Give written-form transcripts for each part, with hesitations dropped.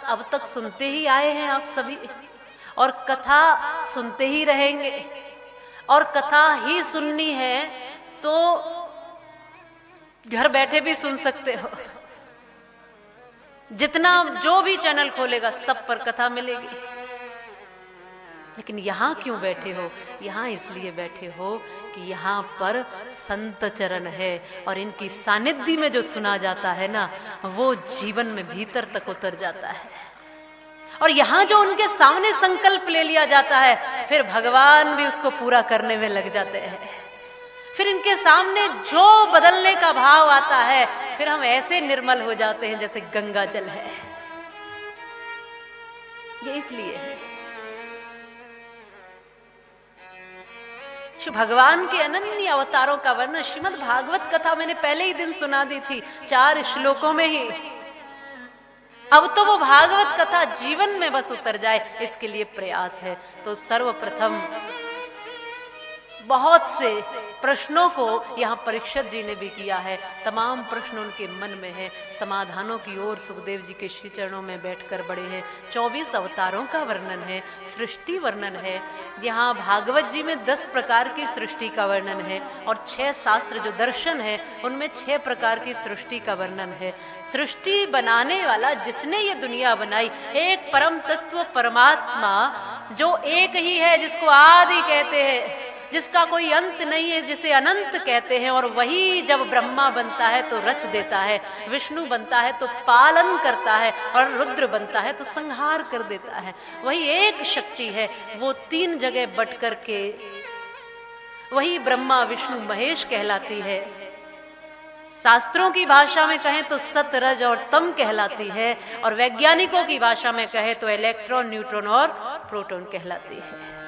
अब तक सुनते ही आए हैं आप सभी, और कथा सुनते ही रहेंगे, और कथा ही सुननी है तो घर बैठे भी सुन सकते हो। जितना जो भी चैनल खोलेगा सब पर कथा मिलेगी। लेकिन यहाँ क्यों बैठे हो? यहाँ इसलिए बैठे हो कि यहाँ पर संत चरण है, और इनकी सानिध्य में जो सुना जाता है ना, वो जीवन में भीतर तक उतर जाता है। और यहाँ जो उनके सामने संकल्प ले लिया जाता है, फिर भगवान भी उसको पूरा करने में लग जाते हैं। फिर इनके सामने जो बदलने का भाव आता है, फिर हम ऐसे निर्मल हो जाते हैं जैसे गंगा जल है। ये इसलिए है। भगवान के अनन्य अवतारों का वर्णन श्रीमद् भागवत कथा मैंने पहले ही दिन सुना दी थी, 4 श्लोकों में ही। अब तो वो भागवत कथा जीवन में बस उतर जाए, इसके लिए प्रयास है। तो सर्वप्रथम बहुत से प्रश्नों को यहाँ परीक्षित जी ने भी किया है। तमाम प्रश्न उनके मन में है, समाधानों की ओर सुखदेव जी के श्री चरणों में बैठकर बड़े हैं। 24 अवतारों का वर्णन है, सृष्टि वर्णन है। यहाँ भागवत जी में 10 प्रकार की सृष्टि का वर्णन है, और 6 शास्त्र जो दर्शन है उनमें 6 प्रकार की सृष्टि का वर्णन है। सृष्टि बनाने वाला जिसने ये दुनिया बनाई, एक परम तत्व परमात्मा जो एक ही है, जिसको आदि कहते हैं, जिसका कोई अंत नहीं है, जिसे अनंत कहते हैं। और वही जब ब्रह्मा बनता है तो रच देता है, विष्णु बनता है तो पालन करता है, और रुद्र बनता है तो संहार कर देता है। वही एक शक्ति है, वो 3 जगह बट करके वही ब्रह्मा विष्णु महेश कहलाती है। शास्त्रों की भाषा में कहें तो सत रज और तम कहलाती है, और वैज्ञानिकों की भाषा में कहें तो इलेक्ट्रॉन न्यूट्रॉन और प्रोटॉन कहलाती है।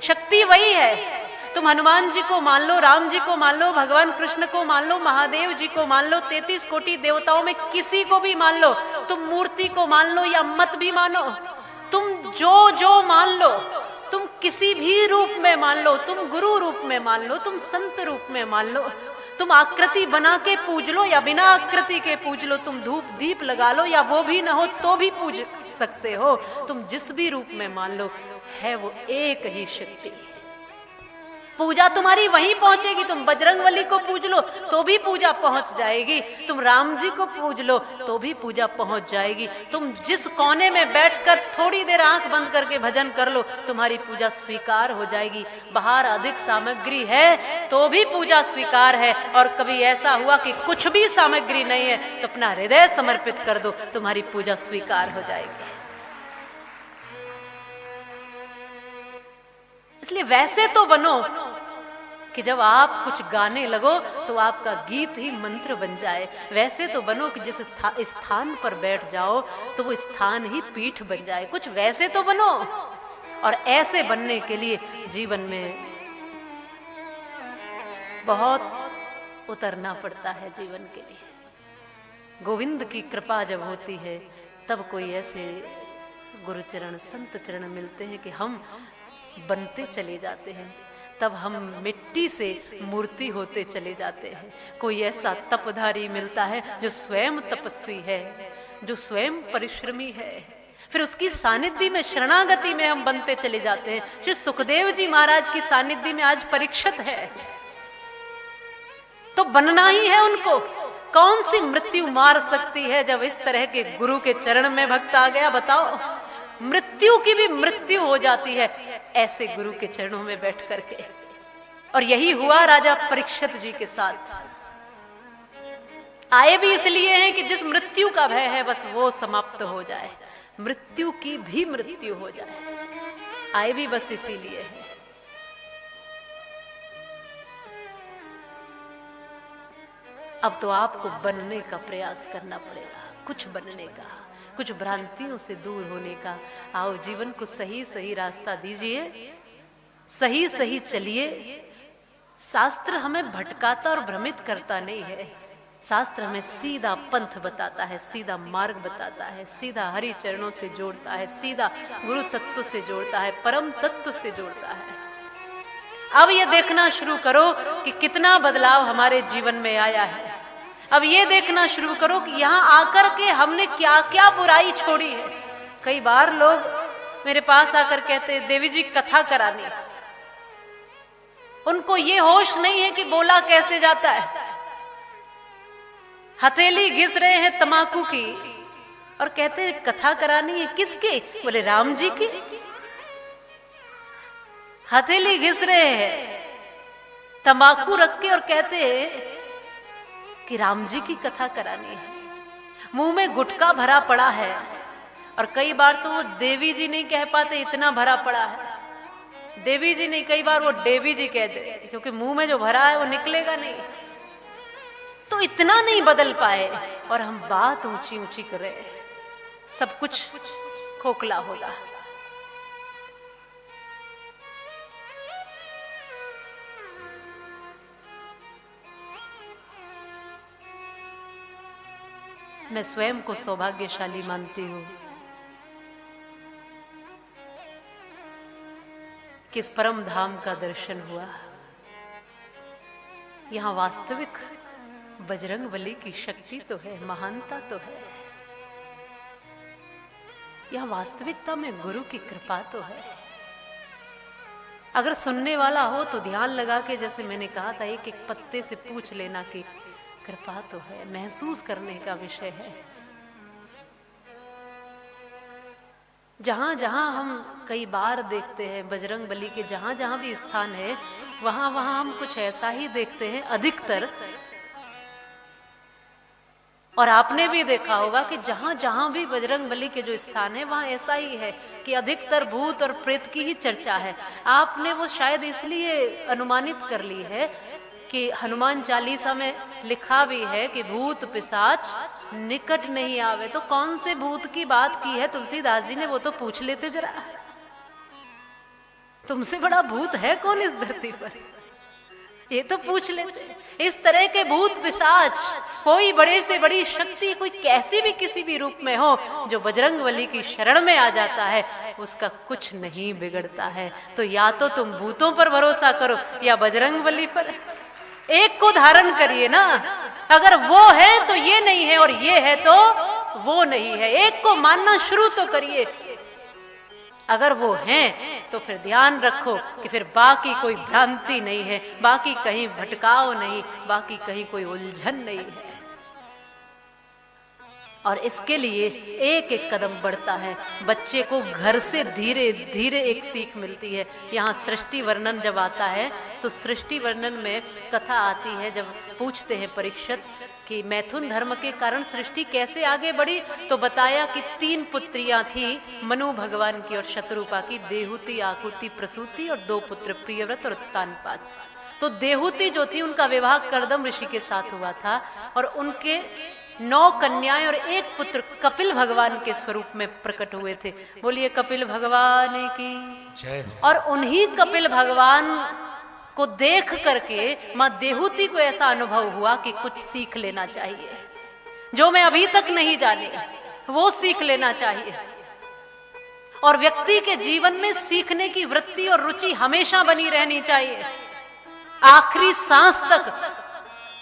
शक्ति वही है। तुम हनुमान जी को मान लो, राम जी को मान लो, भगवान कृष्ण को मान लो, महादेव जी को मान लो, 33 कोटि देवताओं में किसी को भी मान लो, तुम मूर्ति को मान लो या मत भी मानो, तुम जो मान लो, तुम किसी भी रूप में मान लो, तुम गुरु रूप में मान लो, तुम संत रूप में मान लो, तुम आकृति बना के पूज लो या बिना आकृति के पूज लो, तुम धूप दीप लगा लो या वो भी ना हो तो भी पूज सकते हो। तुम जिस भी रूप में मान लो, है वो एक ही शक्ति। पूजा तुम्हारी वहीं पहुंचेगी। तुम बजरंगबली को पूज लो तो भी पूजा पहुंच जाएगी, तुम राम जी को पूज लो तो भी पूजा पहुंच जाएगी। तुम जिस कोने में बैठकर थोड़ी देर आंख बंद करके भजन कर लो, तुम्हारी पूजा स्वीकार हो जाएगी। बाहर अधिक सामग्री है तो भी पूजा स्वीकार है, और कभी ऐसा हुआ कि कुछ भी सामग्री नहीं है तो अपना हृदय समर्पित कर दो, तुम्हारी पूजा स्वीकार हो जाएगी। इसलिए वैसे तो बनो कि जब आप कुछ गाने लगो तो आपका गीत ही मंत्र बन जाए। वैसे तो बनो कि जिस स्थान पर बैठ जाओ तो वो स्थान ही पीठ बन जाए। कुछ वैसे तो बनो। और ऐसे बनने के लिए जीवन में बहुत उतरना पड़ता है। जीवन के लिए गोविंद की कृपा जब होती है तब कोई ऐसे गुरुचरण संत चरण मिलते हैं कि हम बनते चले जाते हैं। तब हम मिट्टी से मूर्ति होते चले जाते हैं। कोई ऐसा तपधारी मिलता है जो स्वयं तपस्वी है, जो स्वयं परिश्रमी है, फिर उसकी सानिध्य में शरणागति में हम बनते चले जाते हैं। श्री सुखदेव जी महाराज की सानिध्य में आज परीक्षित है तो बनना ही है उनको। कौन सी मृत्यु मार सकती है जब इस तरह के गुरु के चरण में भक्त आ गया? बताओ, मृत्यु की भी मृत्यु हो जाती है ऐसे गुरु के चरणों में बैठ करके। और यही हुआ राजा परीक्षित जी के साथ। आए भी इसलिए हैं कि जिस मृत्यु का भय है बस वो समाप्त हो जाए, मृत्यु की भी मृत्यु हो जाए। आए भी बस इसीलिए है। अब तो आपको बनने का प्रयास करना पड़ेगा, कुछ बनने का, कुछ भ्रांतियों से दूर होने का। आओ जीवन को सही सही रास्ता दीजिए, सही सही चलिए। शास्त्र हमें भटकाता और भ्रमित करता नहीं है। शास्त्र हमें सीधा पंथ बताता है, सीधा मार्ग बताता है, सीधा हरि चरणों से जोड़ता है, सीधा गुरु तत्व से जोड़ता है, परम तत्व से जोड़ता है। अब ये देखना शुरू करो कि कितना बदलाव हमारे जीवन में आया है। अब ये देखना शुरू करो कि यहाँ आकर के हमने क्या क्या बुराई छोड़ी है। कई बार लोग मेरे पास आकर कहते हैं देवी जी कथा करानी, उनको ये होश नहीं है कि बोला कैसे जाता है। हथेली घिस रहे हैं तमाकू की और कहते हैं कथा करानी है, किसकी? बोले राम जी की। हथेली घिस रहे हैं तमाकू रख के और कहते हैं कि राम जी की कथा करानी है। मुंह में गुटखा भरा पड़ा है और कई बार तो वो देवी जी नहीं कह पाते, इतना भरा पड़ा है। देवी जी नहीं, कई बार वो देवी जी कह दे, क्योंकि मुंह में जो भरा है वो निकलेगा नहीं। तो इतना नहीं बदल पाए और हम बात ऊंची ऊंची कर रहे हैं, सब कुछ खोखला होगा। मैं स्वयं को सौभाग्यशाली मानती हूं कि इस परम धाम का दर्शन हुआ। यहां वास्तविक बजरंगबली की शक्ति तो है, महानता तो है। यहां वास्तविकता में गुरु की कृपा तो है। अगर सुनने वाला हो तो ध्यान लगा के, जैसे मैंने कहा था, एक एक पत्ते से पूछ लेना कि कृपा तो है, महसूस करने का विषय है। जहां जहां हम कई बार देखते हैं बजरंगबली के, जहां जहां भी स्थान है वहां वहां हम कुछ ऐसा ही देखते हैं अधिकतर। और आपने भी देखा होगा कि जहां जहां भी बजरंगबली के जो स्थान है वहां ऐसा ही है कि अधिकतर भूत और प्रेत की ही चर्चा है। आपने वो शायद इसलिए अनुमानित कर ली है कि हनुमान चालीसा में लिखा भी है कि भूत पिशाच निकट नहीं आवे। तो कौन से भूत की बात की है तुलसीदास जी ने, वो तो पूछ लेते जरा। तुमसे बड़ा भूत है कौन इस धरती पर, ये तो पूछ लेते। इस तरह के भूत पिशाच, कोई बड़े से बड़ी शक्ति, कोई कैसी भी किसी भी रूप में हो, जो बजरंगबली की शरण में आ जाता है उसका कुछ नहीं बिगड़ता है। तो या तो तुम भूतों पर भरोसा करो या बजरंगबली पर, एक को धारण करिए ना। अगर वो है तो ये नहीं है और ये है तो वो नहीं है, एक को मानना शुरू तो करिए। अगर वो हैं तो फिर ध्यान रखो कि फिर बाकी कोई भ्रांति नहीं है, बाकी कहीं भटकाव नहीं, बाकी कहीं कोई उलझन नहीं है। और इसके लिए एक एक कदम बढ़ता है। बच्चे को घर से धीरे धीरे एक सीख मिलती है। यहाँ सृष्टि वर्णन जब आता है तो सृष्टि वर्णन में कथा आती है, जब पूछते हैं परीक्षित कि मैथुन धर्म के कारण सृष्टि कैसे आगे बढ़ी, तो बताया कि 3 पुत्रियां थी, मनु भगवान की और शत्रुपा की, देहुति, आकुति, प्रसूति, और 2 पुत्र प्रियव्रत और उत्तानपाद। तो देहुति जो थी उनका विवाह कर्दम ऋषि के साथ हुआ था और उनके 9 कन्याएं और 1 पुत्र कपिल भगवान के स्वरूप में प्रकट हुए थे। बोलिए कपिल भगवान की जय। और उन्हीं कपिल भगवान को देख करके मां देहुति को ऐसा अनुभव हुआ कि कुछ सीख लेना चाहिए, जो मैं अभी तक नहीं जानी वो सीख लेना चाहिए। और व्यक्ति के जीवन में सीखने की वृत्ति और रुचि हमेशा बनी रहनी चाहिए। आखिरी सांस तक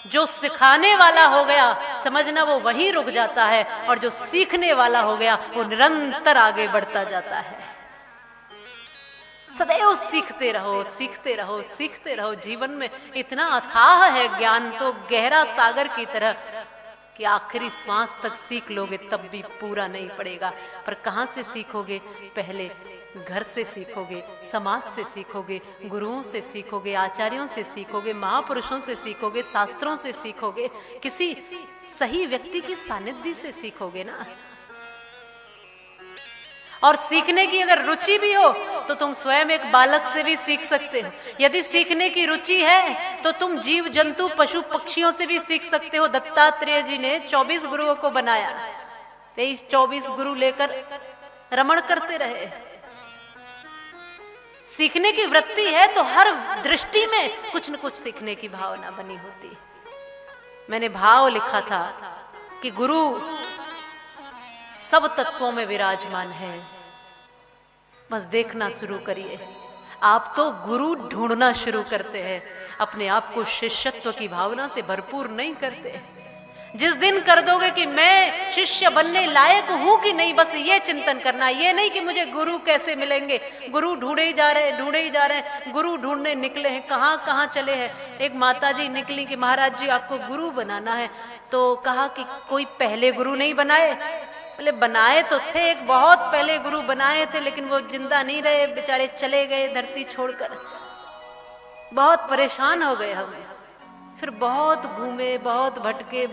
जो सिखाने वाला हो गया समझना वो वहीं रुक जाता है, और जो सीखने वाला हो गया वो निरंतर आगे बढ़ता जाता है। सदैव सीखते रहो, सीखते रहो, सीखते रहो। जीवन में इतना अथाह है ज्ञान, तो गहरा सागर की तरह, कि आखिरी श्वास तक सीख लोगे तब भी पूरा नहीं पड़ेगा। पर कहाँ से सीखोगे? पहले घर से सीखोगे, समाज से सीखोगे, गुरुओं से सीखोगे, आचार्यों से सीखोगे, महापुरुषों से सीखोगे, शास्त्रों से सीखोगे, किसी सही व्यक्ति की सानिध्य से सीखोगे ना। और सीखने की अगर रुचि भी हो तो तुम स्वयं एक बालक से भी सीख सकते हो। यदि सीखने की रुचि है तो तुम जीव जंतु पशु पक्षियों से भी सीख सकते हो। दत्तात्रेय जी ने 24 गुरुओं को बनाया, 23-24 गुरु लेकर रमण करते रहे। सीखने की वृत्ति है तो हर दृष्टि में कुछ न कुछ सीखने की भावना बनी होती है। मैंने भाव लिखा था कि गुरु सब तत्वों में विराजमान है, बस देखना शुरू करिए। आप तो गुरु ढूंढना शुरू करते हैं, अपने आप को शिष्यत्व की भावना से भरपूर नहीं करते। जिस दिन कर दोगे कि मैं शिष्य बनने लायक हूं कि नहीं, बस ये चिंतन करना, ये नहीं कि मुझे गुरु कैसे मिलेंगे। गुरु ढूंढे ही जा रहे हैं, गुरु ढूंढने निकले हैं, कहाँ कहाँ चले हैं। एक माताजी निकली कि महाराज जी आपको गुरु बनाना है, तो कहा कि कोई पहले गुरु नहीं बनाए? बोले बनाए तो थे, एक बहुत पहले गुरु बनाए थे, लेकिन वो जिंदा नहीं रहे, बेचारे चले गए धरती छोड़कर। बहुत परेशान हो गए हम, फिर बहुत घूमे, बहुत भटके,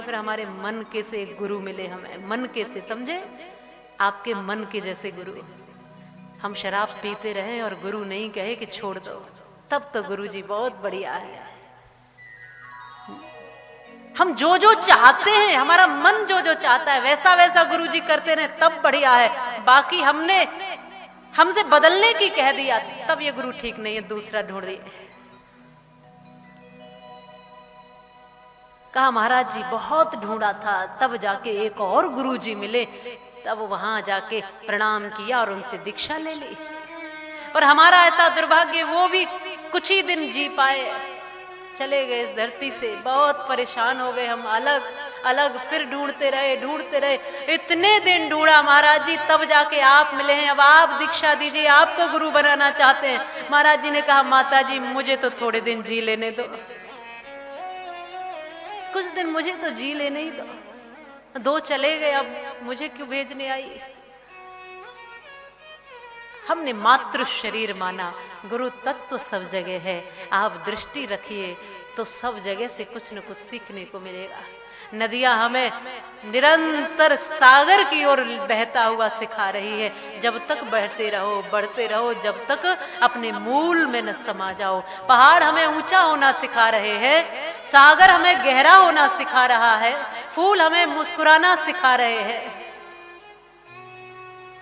फिर हमारे मन के से एक गुरु मिले हमें, मन के से, समझे, आपके मन के जैसे गुरु। हम शराब पीते रहे और गुरु नहीं कहे कि छोड़ दो, तब तो गुरु जी बहुत बढ़िया है। हम जो जो चाहते हैं, हमारा मन जो जो चाहता है वैसा वैसा गुरु जी करते रहे, तब बढ़िया है। बाकी हमसे बदलने की कह दिया, तब ये गुरु ठीक नहीं है, दूसरा ढूंढ दिए। कहा महाराज जी बहुत ढूंढा था, तब जाके एक और गुरु जी मिले, तब वहां जाके प्रणाम किया और उनसे दीक्षा ले ली। पर हमारा ऐसा दुर्भाग्य, वो भी कुछ ही दिन जी पाए, चले गए इस धरती से। बहुत परेशान हो गए हम, अलग अलग, फिर ढूंढते रहे, इतने दिन ढूंढा महाराज जी, तब जाके आप मिले हैं। अब आप दीक्षा दीजिए, आपको गुरु बनाना चाहते हैं। महाराज जी ने कहा माता जी मुझे तो थोड़े दिन जी लेने दो, कुछ दिन मुझे तो जी लेने ही दो। दो चले गए, अब मुझे क्यों भेजने आई? हमने मातृ शरीर माना, गुरु तत्व सब जगह है। आप दृष्टि रखिए तो सब जगह से कुछ न कुछ सीखने को मिलेगा। नदियां हमें निरंतर सागर की ओर बहता हुआ सिखा रही है। जब तक बढ़ते रहो, जब तक अपने मूल में न समा जाओ। पहाड़ हमें ऊंचा होना सिखा रहे हैं, सागर हमें गहरा होना सिखा रहा है, फूल हमें मुस्कुराना सिखा रहे हैं,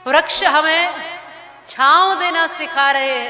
वृक्ष हमें छांव देना सिखा रहे हैं।